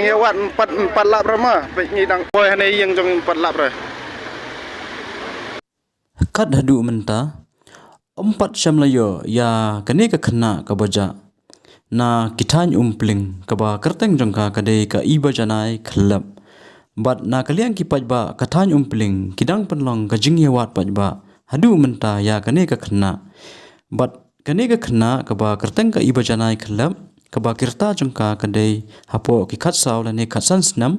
dang ya wat empat lap rama ni dang boy hanai yang jong empat lap re kat hadu menta 4 syam layo ya kani ka khna ka baja na kithan umpling ka ba kerteng jongka kadai ka iba janai khlap bat na kaliang ki pajba kathan umpling kidang penlong ka jingye wat pajba hadu menta ya kani ka khna bat kani ka khna ka ba kerteng ka iba janai khlap ka ba kirta jongka kadai hapo ki khat saw la ne khatsan snam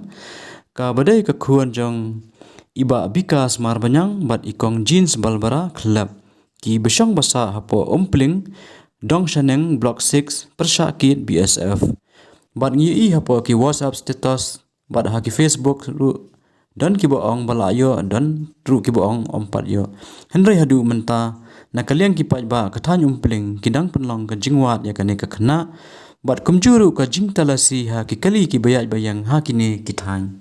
ka badai ka khuan jong iba bikas mar banyang bat ikong jeans balbara khlap ki besong basa hapo umpling dong shaneng block 6 persakit BSF bat ngi hapo ki WhatsApp status bat ha ki Facebook ru dan ki boong balayo dan ru ki boong ompat yo henry hadu menta na kaliang ki pajba kathan umpling kidang penlong ka jingwat ya kane ka khna bat kumjuru ka jingtalasi ha ki kali ki bayat bayang ha kini kithan